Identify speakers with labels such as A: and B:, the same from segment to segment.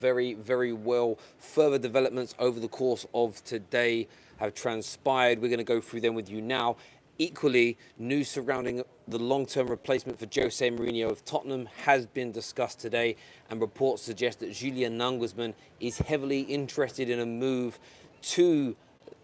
A: very, very well. Further developments over the course of today have transpired. We're going to go through them with you now. Equally, news surrounding the long-term replacement for Jose Mourinho of Tottenham has been discussed today, and reports suggest that Julian Nagelsmann is heavily interested in a move to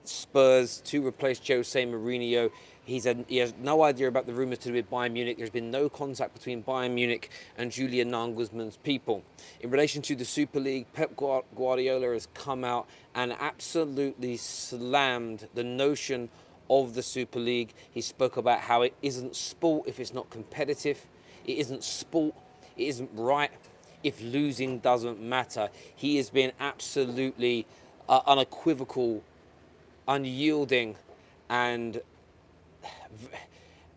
A: Spurs to replace Jose Mourinho. He has no idea about the rumours to do with Bayern Munich. There's been no contact between Bayern Munich and Julian Nagelsmann's people. In relation to the Super League, Pep Guardiola has come out and absolutely slammed the notion of the Super League. He spoke about how it isn't sport if it's not competitive. It isn't sport. It isn't right if losing doesn't matter. He has been absolutely unequivocal, unyielding, and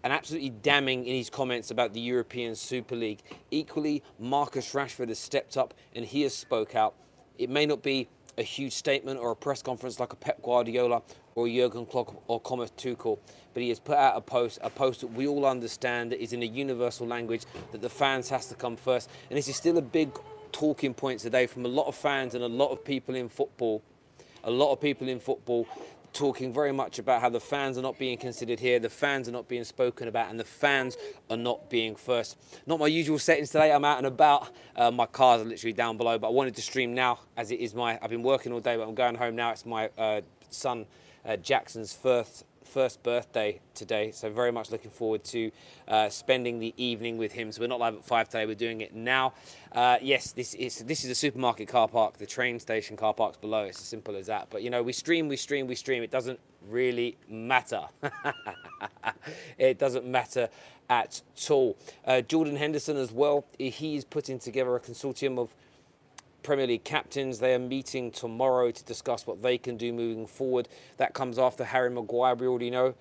A: absolutely damning in his comments about the European Super League. Equally, Marcus Rashford has stepped up and he has spoke out. It may not be a huge statement or a press conference like a Pep Guardiola or Jurgen Klopp or Thomas Tuchel, but he has put out a post that we all understand that is in a universal language, that the fans has to come first. And this is still a big talking point today from a lot of fans and a lot of people in football. Talking very much about how the fans are not being considered here, the fans are not being spoken about, and the fans are not being first. Not my usual settings today. I'm out and about. My cars are literally down below, but I wanted to stream now as it is I've been working all day, but I'm going home now. It's my son Jackson's first birthday today, so very much looking forward to spending the evening with him. So we're not live at 5 today, we're doing it now. Yes, this is a supermarket car park. The train station car park's below. It's as simple as that. But you know, we stream. It doesn't really matter. It doesn't matter at all. Jordan Henderson as well, he's putting together a consortium of Premier League captains. They are meeting tomorrow to discuss what they can do moving forward. That comes after Harry Maguire, we already know,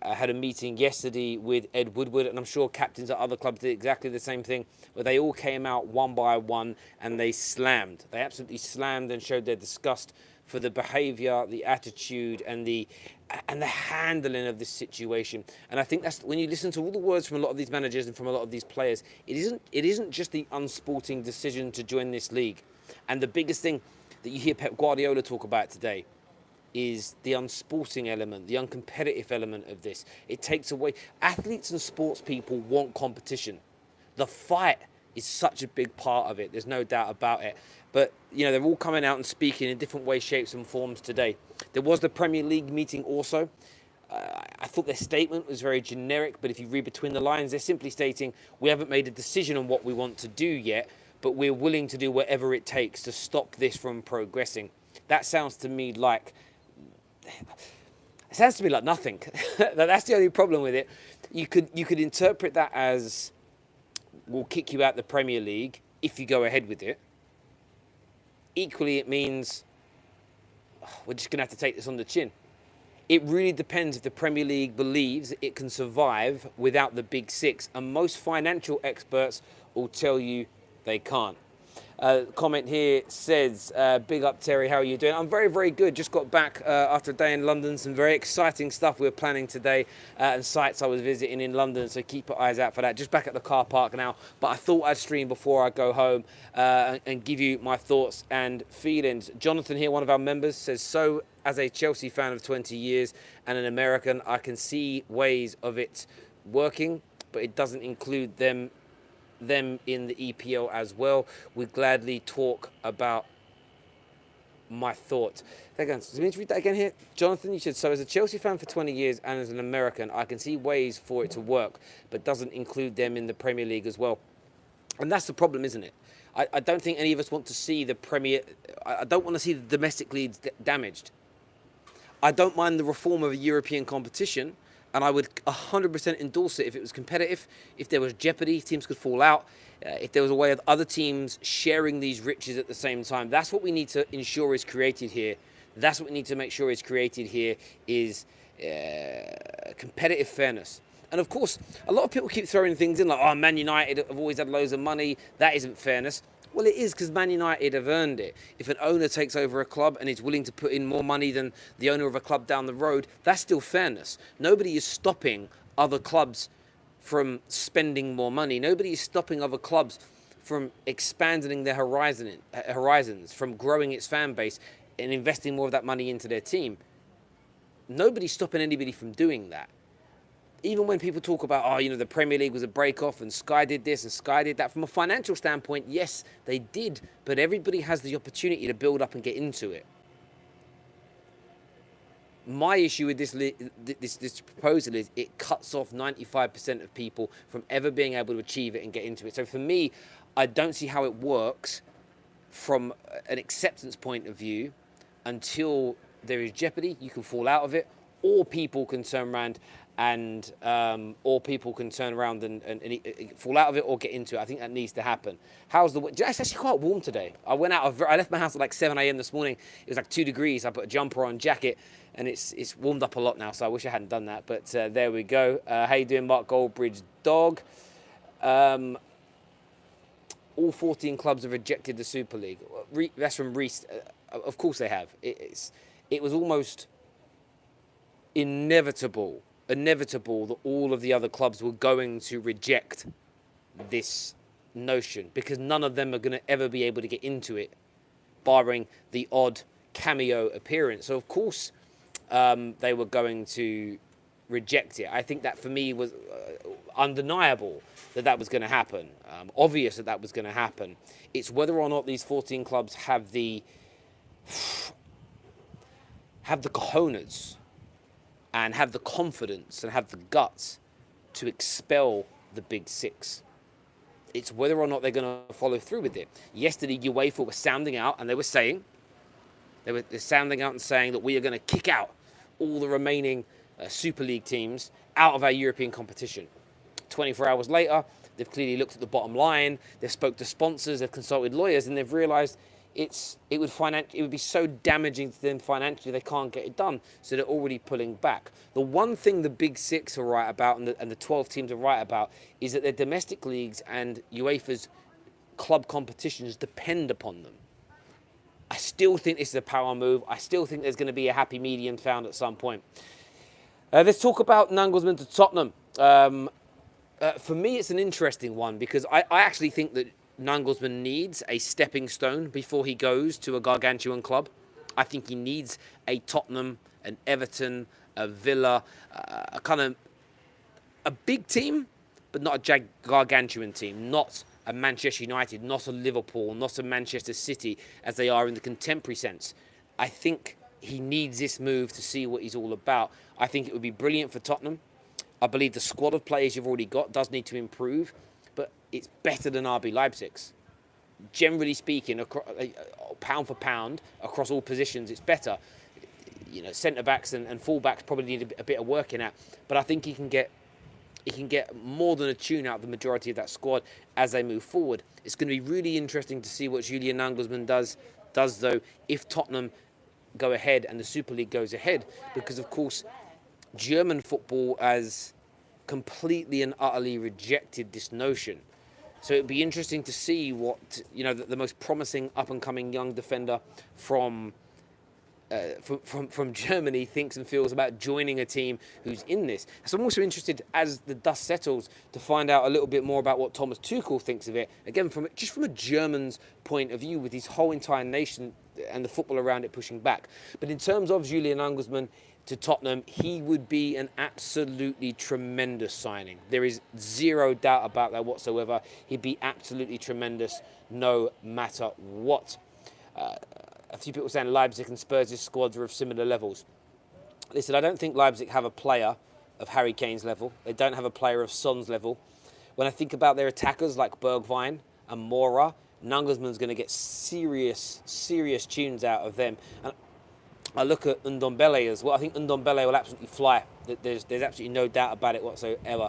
A: had a meeting yesterday with Ed Woodward, and I'm sure captains at other clubs did exactly the same thing, where they all came out one by one and they slammed. They absolutely slammed and showed their disgust for the behaviour, the attitude, and the handling of this situation. And I think that's when you listen to all the words from a lot of these managers and from a lot of these players, it isn't just the unsporting decision to join this league. And the biggest thing that you hear Pep Guardiola talk about today is the unsporting element, the uncompetitive element of this. It takes away. Athletes and sports people want competition. The fight is such a big part of it. There's no doubt about it. But, you know, they're all coming out and speaking in different ways, shapes and forms today. There was the Premier League meeting also. I thought their statement was very generic, but if you read between the lines, they're simply stating, we haven't made a decision on what we want to do yet, but we're willing to do whatever it takes to stop this from progressing. That sounds to me like nothing. That's the only problem with it. You could interpret that as, we'll kick you out the Premier League if you go ahead with it. Equally, it means we're just going to have to take this on the chin. It really depends if the Premier League believes it can survive without the big six, and most financial experts will tell you they can't. Comment here says, big up Terry, how are you doing? I'm very, very good. Just got back after a day in London. Some very exciting stuff we're planning today and sites I was visiting in London, so keep your eyes out for that. Just back at the car park now, but I thought I'd stream before I go home and give you my thoughts and feelings. Jonathan here, one of our members, says, so as a Chelsea fan of 20 years and an American, I can see ways of it working, but it doesn't include them in the EPL as well. We gladly talk about my thoughts. Let me read that again here. Jonathan, you said, so as a Chelsea fan for 20 years and as an American, I can see ways for it to work, but doesn't include them in the Premier League as well. And that's the problem, isn't it? I don't think any of us want to see the Premier... I don't want to see the domestic leagues damaged. I don't mind the reform of a European competition, and I would 100% endorse it if it was competitive, if there was jeopardy, teams could fall out, if there was a way of other teams sharing these riches at the same time. That's what we need to ensure is created here. That's what we need to make sure is created here is competitive fairness. And of course, a lot of people keep throwing things in like, oh, Man United have always had loads of money. That isn't fairness. Well, it is, because Man United have earned it. If an owner takes over a club and is willing to put in more money than the owner of a club down the road, that's still fairness. Nobody is stopping other clubs from spending more money. Nobody is stopping other clubs from expanding their horizons, from growing its fan base and investing more of that money into their team. Nobody's stopping anybody from doing that. Even when people talk about, the Premier League was a break-off and Sky did this and Sky did that, from a financial standpoint, yes, they did. But everybody has the opportunity to build up and get into it. My issue with this proposal is it cuts off 95% of people from ever being able to achieve it and get into it. So for me, I don't see how it works from an acceptance point of view until there is jeopardy. You can fall out of it, or people can turn around and fall out of it or get into it. I think that needs to happen. It's actually quite warm today. I left my house at like 7 a.m. this morning. It was like 2 degrees. I put a jumper on, jacket, and it's warmed up a lot now, so I wish I hadn't done that. But there we go. How you doing, Mark Goldbridge Dog? All 14 clubs have rejected the Super League. That's from Reese. Of course they have. It was almost inevitable that all of the other clubs were going to reject this notion, because none of them are going to ever be able to get into it, barring the odd cameo appearance. So of course they were going to reject it. I think that for me was undeniable that was going to happen, obvious that was going to happen. It's whether or not these 14 clubs have the cojones and have the confidence and have the guts to expel the Big Six. It's whether or not they're going to follow through with it. Yesterday, UEFA were sounding out, and they're saying that we are going to kick out all the remaining Super League teams out of our European competition. 24 hours later, they've clearly looked at the bottom line, they've spoke to sponsors, they've consulted lawyers, and they've realised it would be so damaging to them financially they can't get it done, so they're already pulling back. The one thing the Big Six are right about and the 12 teams are right about is that their domestic leagues and UEFA's club competitions depend upon them. I still think this is a power move. I still think there's going to be a happy medium found at some point. Let's talk about Nagelsmann to Tottenham. For me, it's an interesting one because I actually think that Nagelsmann needs a stepping stone before he goes to a gargantuan club. I think he needs a Tottenham, an Everton, a Villa, a big team, but not a gargantuan team, not a Manchester United, not a Liverpool, not a Manchester City, as they are in the contemporary sense. I think he needs this move to see what he's all about. I think it would be brilliant for Tottenham. I believe the squad of players you've already got does need to improve, but it's better than RB Leipzig's. Generally speaking, pound for pound, across all positions, it's better. Centre-backs and full-backs probably need a bit of working at, but I think he can get more than a tune out of the majority of that squad as they move forward. It's going to be really interesting to see what Julian Nagelsmann does though, if Tottenham go ahead and the Super League goes ahead, because of course German football has completely and utterly rejected this notion. So it'd be interesting to see what the most promising up-and-coming young defender from Germany thinks and feels about joining a team who's in this. So I'm also interested, as the dust settles, to find out a little bit more about what Thomas Tuchel thinks of it. Again, from a German's point of view, with his whole entire nation and the football around it pushing back. But in terms of Julian Nagelsmann to Tottenham, he would be an absolutely tremendous signing. There is zero doubt about that whatsoever. He'd be absolutely tremendous no matter what. A few people saying Leipzig and Spurs' squads are of similar levels. Listen, I don't think Leipzig have a player of Harry Kane's level. They don't have a player of Son's level. When I think about their attackers like Bergwijn and Mora, Nagelsmann's going to get serious tunes out of them. And I look at Ndombele as well. I think Ndombele will absolutely fly. There's absolutely no doubt about it whatsoever.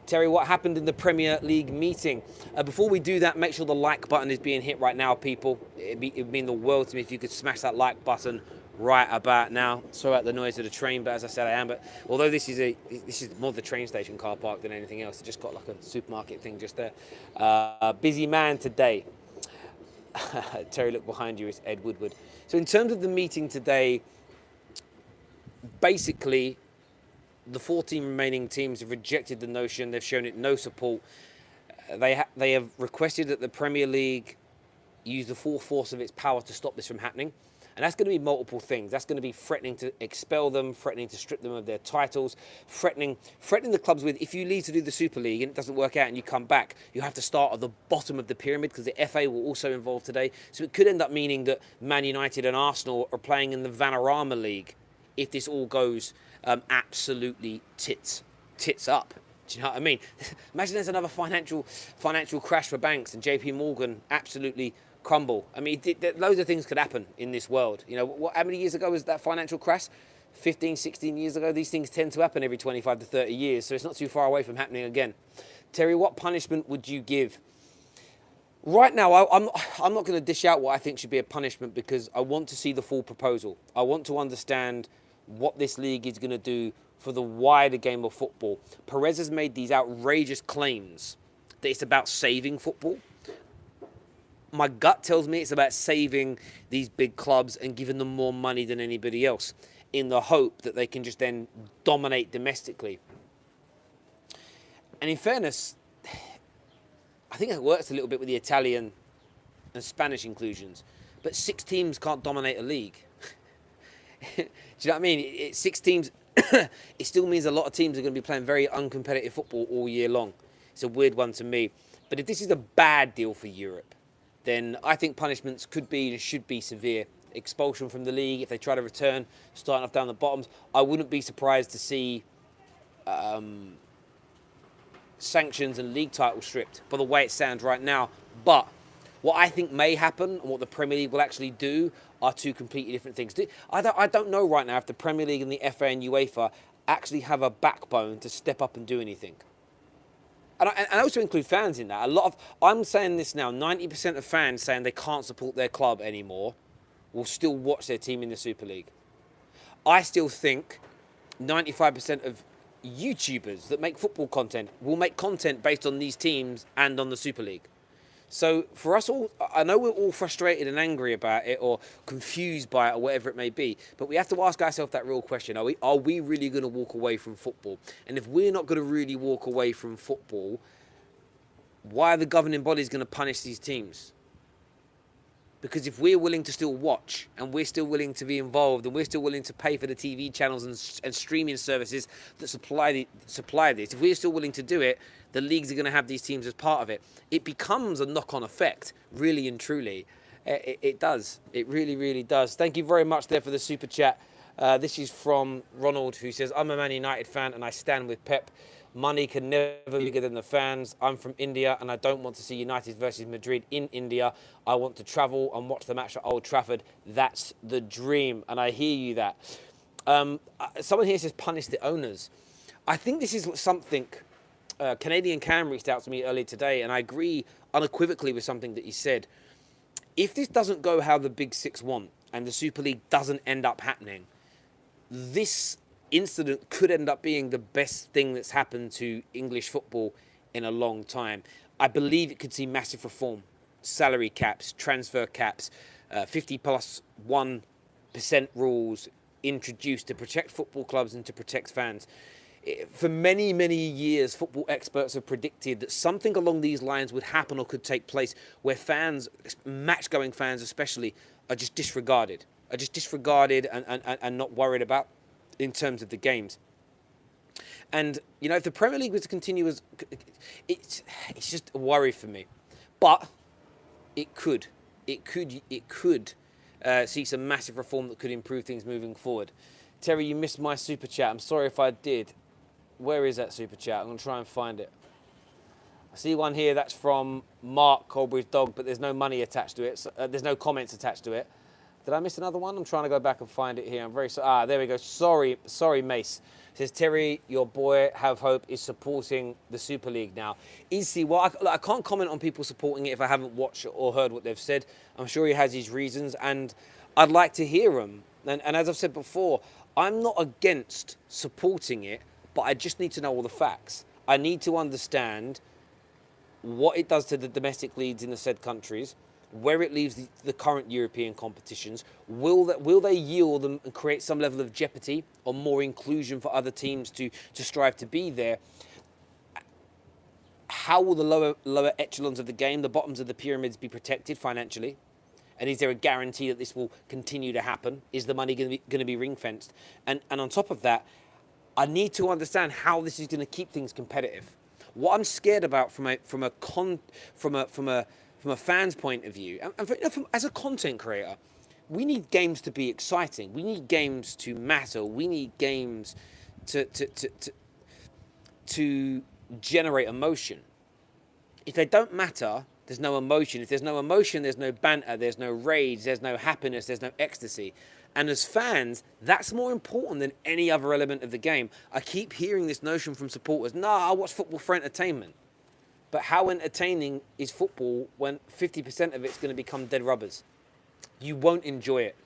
A: Terry, what happened in the Premier League meeting? Before we do that, make sure the like button is being hit right now, people. It'd mean the world to me if you could smash that like button right about now. Sorry about the noise of the train, but as I said, I am. But although this is more the train station car park than anything else, it just got like a supermarket thing just there. Busy man today. Terry, look behind you. It's Ed Woodward. So in terms of the meeting today, basically, the 14 remaining teams have rejected the notion. They've shown it no support. They have requested that the Premier League use the full force of its power to stop this from happening. And that's going to be multiple things. That's going to be threatening to expel them, threatening to strip them of their titles, threatening the clubs with, if you leave to do the Super League and it doesn't work out and you come back, you have to start at the bottom of the pyramid, because the FA will also involve today. So it could end up meaning that Man United and Arsenal are playing in the Vanarama League if this all goes absolutely tits up. Do you know what I mean? Imagine there's another financial crash for banks and JP Morgan absolutely crumble. I mean, loads of things could happen in this world. You know, how many years ago was that financial crash? 15, 16 years ago. These things tend to happen every 25 to 30 years, so it's not too far away from happening again. Terry, what punishment would you give? Right now, I'm not going to dish out what I think should be a punishment, because I want to see the full proposal. I want to understand what this league is going to do for the wider game of football. Perez has made these outrageous claims that it's about saving football. My gut tells me it's about saving these big clubs and giving them more money than anybody else, in the hope that they can just then dominate domestically. And in fairness, I think it works a little bit with the Italian and Spanish inclusions, but 6 teams can't dominate a league. Do you know what I mean? 6 teams, it still means a lot of teams are going to be playing very uncompetitive football all year long. It's a weird one to me. But if this is a bad deal for Europe, then I think punishments could be and should be severe. Expulsion from the league if they try to return, starting off down the bottoms. I wouldn't be surprised to see sanctions and league titles stripped by the way it sounds right now. But what I think may happen and what the Premier League will actually do are 2 completely different things. I don't know right now if the Premier League and the FA and UEFA actually have a backbone to step up and do anything. And I also include fans in that. I'm saying this now, 90% of fans saying they can't support their club anymore will still watch their team in the Super League. I still think 95% of YouTubers that make football content will make content based on these teams and on the Super League. So for us all, I know we're all frustrated and angry about it or confused by it or whatever it may be, but we have to ask ourselves that real question. Are we really going to walk away from football? And if we're not going to really walk away from football, why are the governing bodies going to punish these teams? Because if we're willing to still watch and we're still willing to be involved and we're still willing to pay for the TV channels and streaming services that supply this, if we're still willing to do it, the leagues are going to have these teams as part of it. It becomes a knock-on effect, really and truly. It does. It really, really does. Thank you very much there for the super chat. This is from Ronald, who says, I'm a Man United fan and I stand with Pep. Money can never be bigger than the fans. I'm from India and I don't want to see United versus Madrid in India. I want to travel and watch the match at Old Trafford. That's the dream. And I hear you that. Someone here says punish the owners. I think this is something... Canadian Cam reached out to me earlier today, and I agree unequivocally with something that he said. If this doesn't go how the Big Six want and the Super League doesn't end up happening, this incident could end up being the best thing that's happened to English football in a long time. I believe it could see massive reform. Salary caps, transfer caps, 50 plus 1% rules introduced to protect football clubs and to protect fans. For many, many years, football experts have predicted that something along these lines would happen or could take place where fans, match-going fans especially, are just disregarded. And not worried about in terms of the games. And, you know, if the Premier League was to continue as... It's just a worry for me. But it could see some massive reform that could improve things moving forward. Terry, you missed my super chat. I'm sorry if I did. Where is that super chat? I'm going to try and find it. I see one here that's from Mark Colbury's dog, but there's no money attached to it. So, there's no comments attached to it. Did I miss another one? I'm trying to go back and find it here. I'm very sorry. There we go. Sorry, Mace. It says, Terry, your boy Have Hope is supporting the Super League now. Is he? Well, I can't comment on people supporting it if I haven't watched or heard what they've said. I'm sure he has his reasons, and I'd like to hear them. And as I've said before, I'm not against supporting it, but I just need to know all the facts. I need to understand what it does to the domestic leagues in the said countries, where it leaves the current European competitions. Will they yield them and create some level of jeopardy or more inclusion for other teams to strive to be there? how will the lower echelons of the game, the bottoms of the pyramids, be protected financially? And is there a guarantee that this will continue to happen? Is the money going to be ring fenced? And on top of that, I need to understand how this is going to keep things competitive. What I'm scared about from a fan's point of view, and as a content creator, we need games to be exciting. We need games to matter. We need games to generate emotion. If they don't matter, there's no emotion. If there's no emotion, there's no banter, there's no rage, there's no happiness, there's no ecstasy. And as fans, that's more important than any other element of the game. I keep hearing this notion from supporters, I watch football for entertainment. But how entertaining is football when 50% of it's going to become dead rubbers? You won't enjoy it.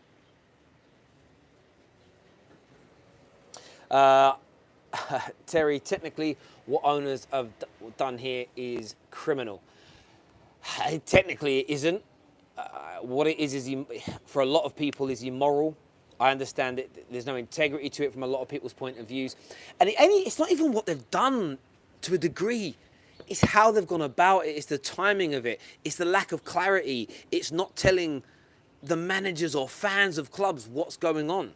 A: Terry, technically, what owners have done here is criminal. Technically, it isn't. What it is for a lot of people, is immoral. I understand it. There's no integrity to it from a lot of people's point of views. And it's not even what they've done to a degree. It's how they've gone about it. It's the timing of it. It's the lack of clarity. It's not telling the managers or fans of clubs what's going on.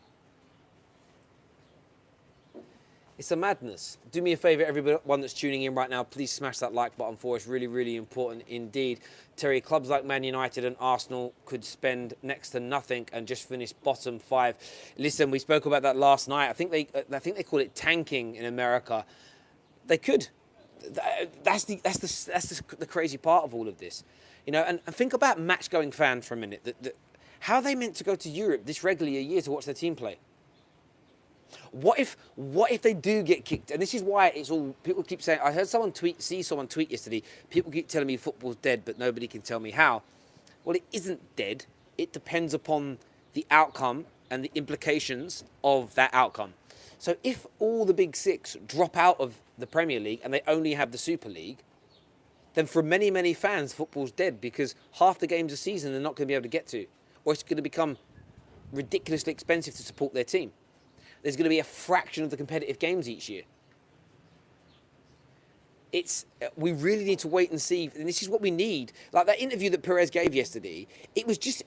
A: It's a madness. Do me a favour, everyone that's tuning in right now, please smash that like button for us. Really, really important indeed. Terry, clubs like Man United and Arsenal could spend next to nothing and just finish bottom 5. Listen, we spoke about that last night. I think they call it tanking in America. They could. That's the crazy part of all of this, And think about match-going fans for a minute. How are they meant to go to Europe this regularly a year to watch their team play? What if they do get kicked? And this is why it's all, people keep saying, I heard someone see someone tweet yesterday, people keep telling me football's dead, but nobody can tell me how. Well, it isn't dead. It depends upon the outcome and the implications of that outcome. So if all the big six drop out of the Premier League and they only have the Super League, then for many, many fans, football's dead, because half the games a season they're not going to be able to get to, or it's going to become ridiculously expensive to support their team. There's going to be a fraction of the competitive games each year. We really need to wait and see, and this is what we need. Like that interview that Perez gave yesterday, it was just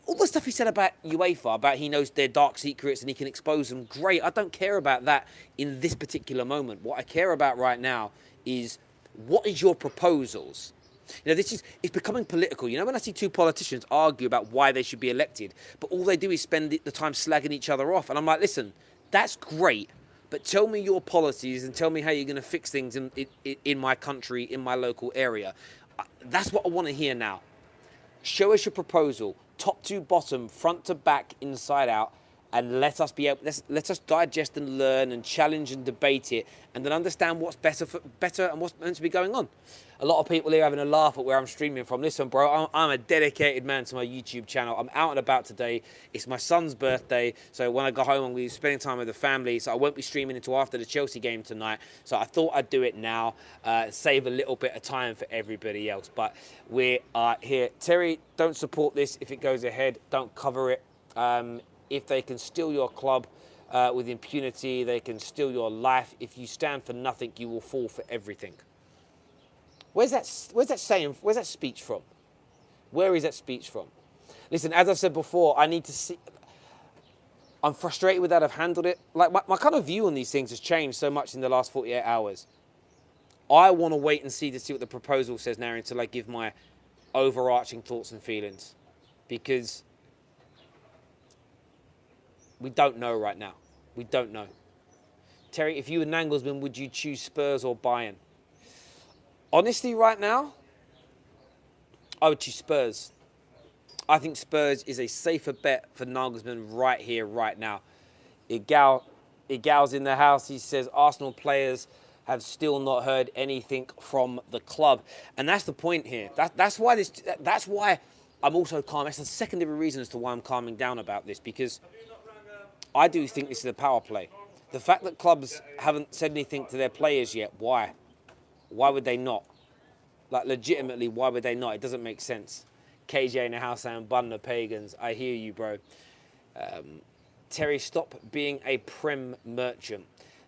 A: all the stuff he said about UEFA, about he knows their dark secrets and he can expose them. Great, I don't care about that in this particular moment. What I care about right now is, what is your proposals? It's becoming political. When I see two politicians argue about why they should be elected, but all they do is spend the time slagging each other off. And I'm like, listen, that's great, but tell me your policies and tell me how you're going to fix things in my country, in my local area. That's what I want to hear now. Show us your proposal, top to bottom, front to back, inside out, and let us digest and learn and challenge and debate it, and then understand what's better and what's meant to be going on. A lot of people here having a laugh at where I'm streaming from. Listen, bro, I'm a dedicated man to my YouTube channel. I'm out and about today. It's my son's birthday, so when I go home, I'm going to be spending time with the family, so I won't be streaming until after the Chelsea game tonight. So I thought I'd do it now, save a little bit of time for everybody else. But we are here. Terry, don't support this if it goes ahead. Don't cover it. If they can steal your club with impunity, they can steal your life. If you stand for nothing, you will fall for everything. Where's that saying? Where's that speech from? Where is that speech from? Listen, as I've said before, I need to see. I'm frustrated with that. I've handled it. Like my kind of view on these things has changed so much in the last 48 hours. I want to wait and see what the proposal says now until I give my overarching thoughts and feelings, because we don't know right now. We don't know. Terry, if you were Nagelsmann, would you choose Spurs or Bayern? Honestly, right now, I would choose Spurs. I think Spurs is a safer bet for Naglesmann right here, right now. Igal's in the house. He says Arsenal players have still not heard anything from the club. And that's the point here. That's why I'm also calm. That's the secondary reason as to why I'm calming down about this, because I do think this is a power play. The fact that clubs haven't said anything to their players yet, why? Why would they not? Like, legitimately, why would they not? It doesn't make sense. KJ in the house saying, bun the pagans. I hear you, bro. Terry, stop being a Prem merchant.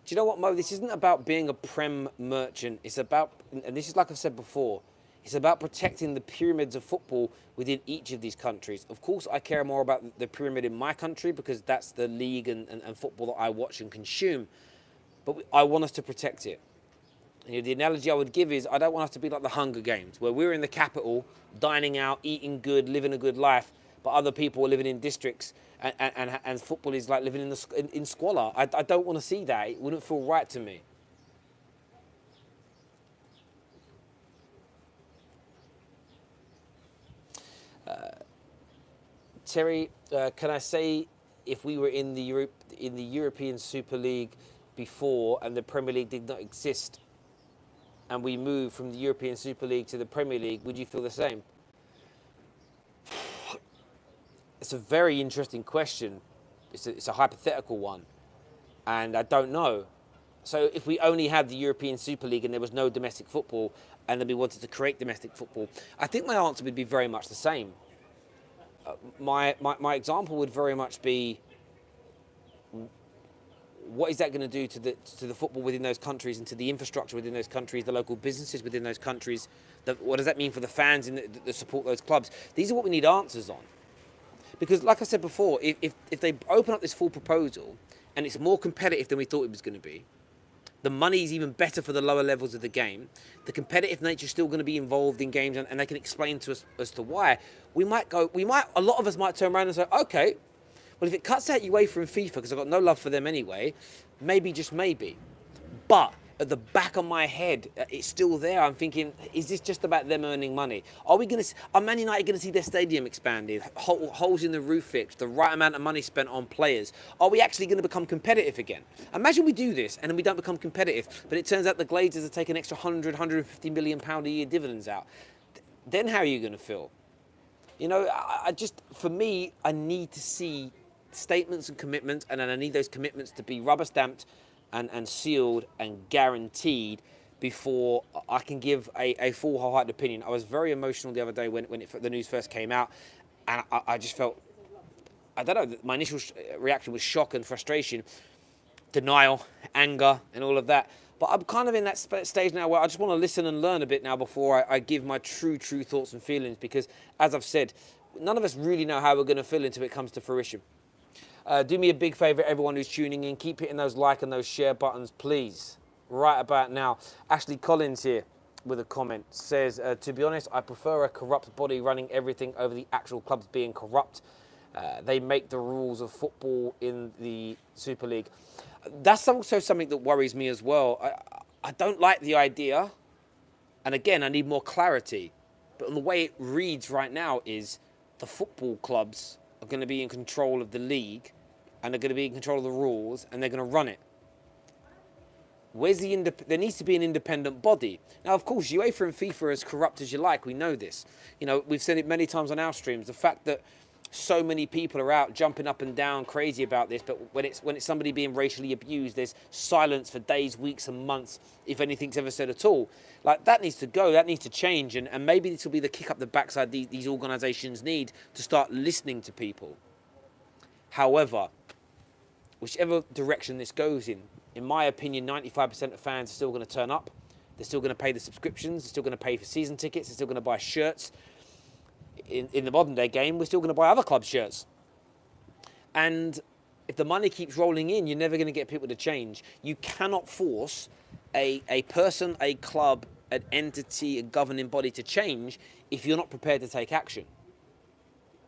A: Do you know what, Mo? This isn't about being a Prem merchant. It's about, and this is like I've said before, it's about protecting the pyramids of football within each of these countries. Of course, I care more about the pyramid in my country because that's the league and football that I watch and consume. But I want us to protect it. And, the analogy I would give is I don't want us to be like the Hunger Games, where we're in the capital, dining out, eating good, living a good life, but other people are living in districts and football is like living in squalor. I don't want to see that. It wouldn't feel right to me. Terry, can I say if we were in the European Super League before and the Premier League did not exist, and we moved from the European Super League to the Premier League, would you feel the same? It's a very interesting question. It's a hypothetical one, and I don't know. So if we only had the European Super League and there was no domestic football, and then we wanted to create domestic football, I think my answer would be very much the same. My example would very much be, what is that going to do to the football within those countries and to the infrastructure within those countries, the local businesses within those countries? What does that mean for the fans that support those clubs? These are what we need answers on. Because like I said before, if they open up this full proposal and it's more competitive than we thought it was going to be, the money is even better for the lower levels of the game, the competitive nature is still going to be involved in games, and they can explain to us as to why, a lot of us might turn around and say, okay, well, if it cuts out UEFA and FIFA, because I've got no love for them anyway, maybe, just maybe. But at the back of my head, it's still there. I'm thinking, is this just about them earning money? Are Man United going to see their stadium expanded, holes in the roof fixed, the right amount of money spent on players? Are we actually going to become competitive again? Imagine we do this and then we don't become competitive, but it turns out the Glazers are taking an extra 150 million pound a year dividends out. Then how are you going to feel? For me, I need to see statements and commitments, and then I need those commitments to be rubber stamped and sealed and guaranteed before I can give a full wholehearted opinion. I was very emotional the other day when the news first came out, and I just felt, I don't know, my initial reaction was shock and frustration, denial, anger, and all of that. But I'm kind of in that stage now where I just want to listen and learn a bit now before I give my true thoughts and feelings, because, as I've said, none of us really know how we're going to feel until it comes to fruition. Do me a big favour, everyone who's tuning in, keep hitting those like and those share buttons, please. Right about now. Ashley Collins here with a comment says, to be honest, I prefer a corrupt body running everything over the actual clubs being corrupt. They make the rules of football in the Super League. That's also something that worries me as well. I don't like the idea, and again, I need more clarity. But the way it reads right now is the football clubs are going to be in control of the league, and they're going to be in control of the rules, and they're going to run it. There needs to be an independent body. Now, of course, UEFA and FIFA are as corrupt as you like. We know this. We've said it many times on our streams. The fact that so many people are out jumping up and down crazy about this, but when it's somebody being racially abused, there's silence for days, weeks, and months, if anything's ever said at all. Like, that needs to go. That needs to change. And maybe this will be the kick up the backside these organisations need to start listening to people. However, whichever direction this goes in my opinion, 95% of fans are still going to turn up. They're still going to pay the subscriptions. They're still going to pay for season tickets. They're still going to buy shirts. In the modern day game, we're still going to buy other club shirts. And if the money keeps rolling in, you're never going to get people to change. You cannot force a person, a club, an entity, a governing body to change if you're not prepared to take action.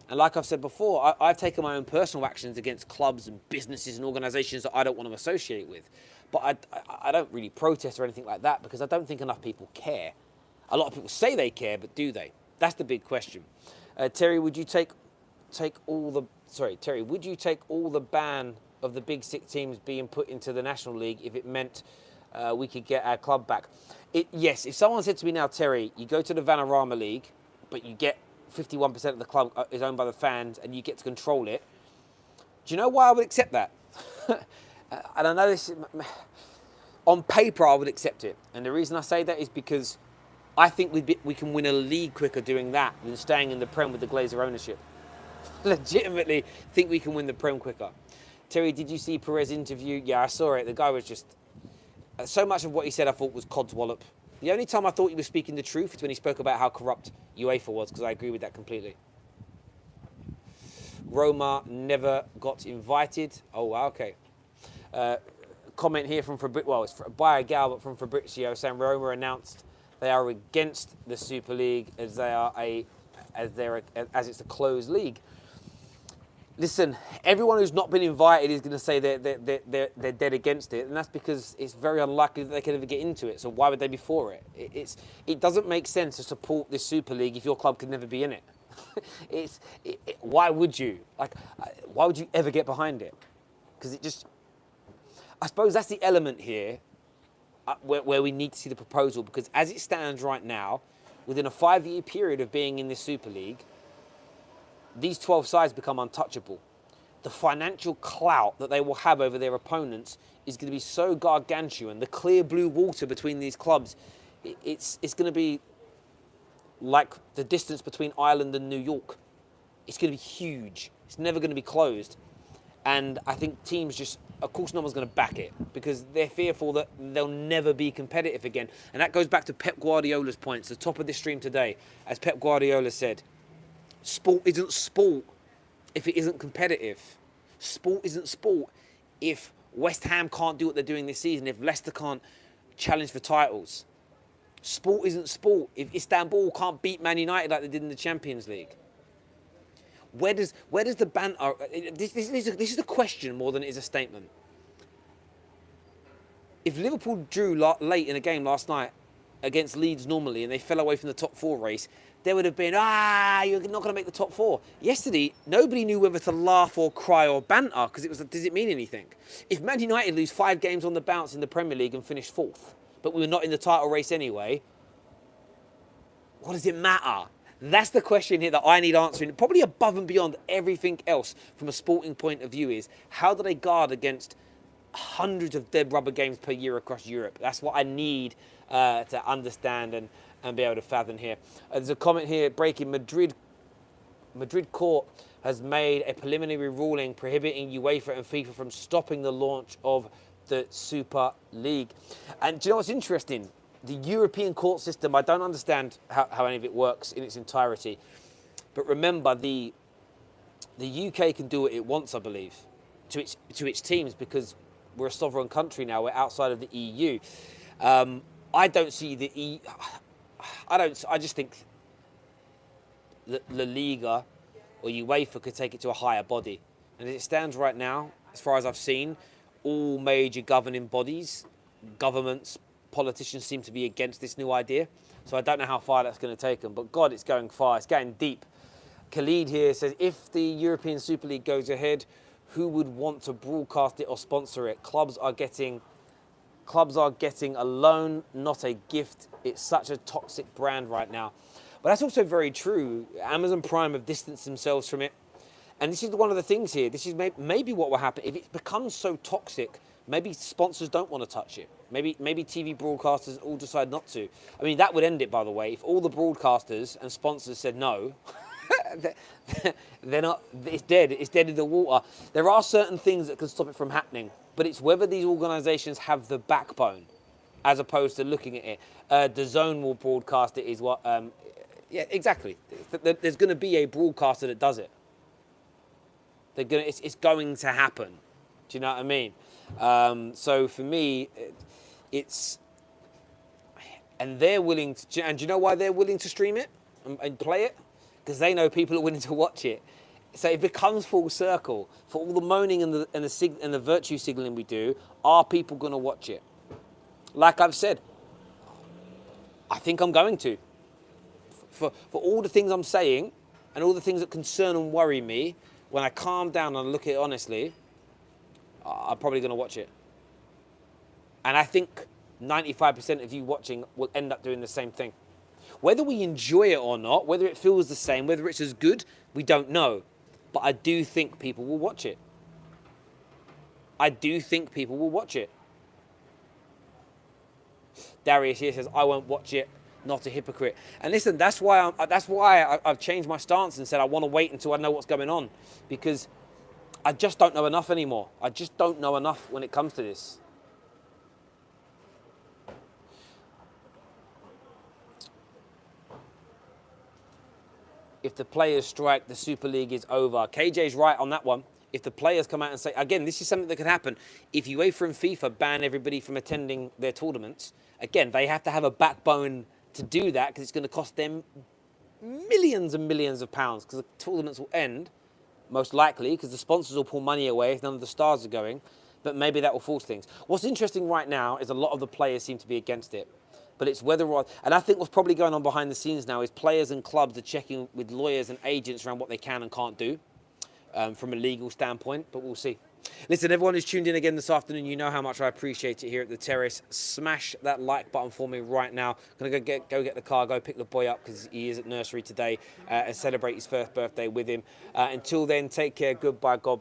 A: And like I've said before, I've taken my own personal actions against clubs and businesses and organisations that I don't want to associate with. But I don't really protest or anything like that because I don't think enough people care. A lot of people say they care, but do they? That's the big question. Terry, would you take all the ban of the Big Six teams being put into the National League if it meant we could get our club back? Yes, if someone said to me now, Terry, you go to the Vanarama League, but you get 51% of the club is owned by the fans and you get to control it, do you know why I would accept that? And I know this, on paper I would accept it. And the reason I say that is because I think we can win a league quicker doing that than staying in the Prem with the Glazer ownership. Legitimately think we can win the Prem quicker. Terry, did you see Perez's interview? Yeah, I saw it. The guy was just So much of what he said I thought was codswallop. The only time I thought he was speaking the truth is when he spoke about how corrupt UEFA was, because I agree with that completely. Roma never got invited. Oh, wow, okay. Comment here from well, it's by a gal, but from Fabrizio, saying Roma announced they are against the Super League as it's a closed league. Listen, everyone who's not been invited is going to say they're dead against it, and that's because it's very unlikely that they can ever get into it. So why would they be for it? It doesn't make sense to support this Super League if your club could never be in it. Why would you? Why would you ever get behind it? Because I suppose that's the element here where we need to see the proposal, because as it stands right now, within a 5-year period of being in this Super League, these 12 sides become untouchable. The financial clout that they will have over their opponents is going to be so gargantuan. The clear blue water between these clubs, it's going to be like the distance between Ireland and New York. It's going to be huge. It's never going to be closed. And I think teams just, of course no one's going to back it because they're fearful that they'll never be competitive again. And that goes back to Pep Guardiola's points, the top of this stream today. As Pep Guardiola said, sport isn't sport if it isn't competitive. Sport isn't sport if West Ham can't do what they're doing this season, if Leicester can't challenge for titles. Sport isn't sport if Istanbul can't beat Man United like they did in the Champions League. Where does the banter... This is a question more than it is a statement. If Liverpool drew late in a game last night against Leeds normally and they fell away from the top 4 race, there would have been, you're not going to make the top 4. Yesterday, nobody knew whether to laugh or cry or banter because it was, does it mean anything? If Man United lose 5 games on the bounce in the Premier League and finish 4th, but we were not in the title race anyway, what does it matter? That's the question here that I need answering. Probably above and beyond everything else from a sporting point of view is, how do they guard against hundreds of dead rubber games per year across Europe? That's what I need to understand and be able to fathom here. There's a comment here, breaking Madrid court has made a preliminary ruling prohibiting UEFA and FIFA from stopping the launch of the Super League. And do you know what's interesting? The European court system, I don't understand how any of it works in its entirety. But remember, the UK can do what it wants, I believe, to its teams, because we're a sovereign country now. We're outside of the EU. I don't see the I just think La Liga or UEFA could take it to a higher body. And as it stands right now, as far as I've seen, all major governing bodies, governments, politicians seem to be against this new idea. So I don't know how far that's going to take them. But God, it's going far. It's getting deep. Khalid here says, if the European Super League goes ahead, who would want to broadcast it or sponsor it? Clubs are getting a loan, not a gift. It's such a toxic brand right now. But that's also very true. Amazon Prime have distanced themselves from it. And this is one of the things here. This is maybe what will happen. If it becomes so toxic, maybe sponsors don't want to touch it. Maybe TV broadcasters all decide not to. I mean, that would end it, by the way. If all the broadcasters and sponsors said no, they're not. It's dead. It's dead in the water. There are certain things that can stop it from happening, but it's whether these organisations have the backbone, as opposed to looking at it. DAZN will broadcast it. Is what? Yeah, exactly. There's going to be a broadcaster that does it. It's going to happen. Do you know what I mean? So for me, it's, and they're willing to, and do you know why they're willing to stream it and play it? Because they know people are willing to watch it. So it becomes full circle. For all the moaning and the virtue signalling we do, are people going to watch it? Like I've said, I think I'm going to. For all the things I'm saying and all the things that concern and worry me, when I calm down and look at it honestly, I'm probably going to watch it. And I think 95% of you watching will end up doing the same thing. Whether we enjoy it or not, whether it feels the same, whether it's as good, we don't know. But I do think people will watch it. I do think people will watch it. Darius here says, I won't watch it, not a hypocrite. And listen, that's why I've changed my stance and said I want to wait until I know what's going on. Because I just don't know enough anymore. I just don't know enough when it comes to this. if the players strike, the Super League is over. KJ's right on that one. If the players come out and say, again, this is something that could happen. If UEFA and FIFA ban everybody from attending their tournaments, again, they have to have a backbone to do that because it's going to cost them millions and millions of pounds because the tournaments will end, most likely, because the sponsors will pull money away if none of the stars are going. But maybe that will force things. What's interesting right now is a lot of the players seem to be against it. But it's whether or... And I think what's probably going on behind the scenes now is players and clubs are checking with lawyers and agents around what they can and can't do from a legal standpoint, but we'll see. Listen, everyone who's tuned in again this afternoon, you know how much I appreciate it here at the Terrace. Smash that like button for me right now. I'm going to go get the car, go pick the boy up because he is at nursery today and celebrate his first birthday with him. Until then, take care. Goodbye. God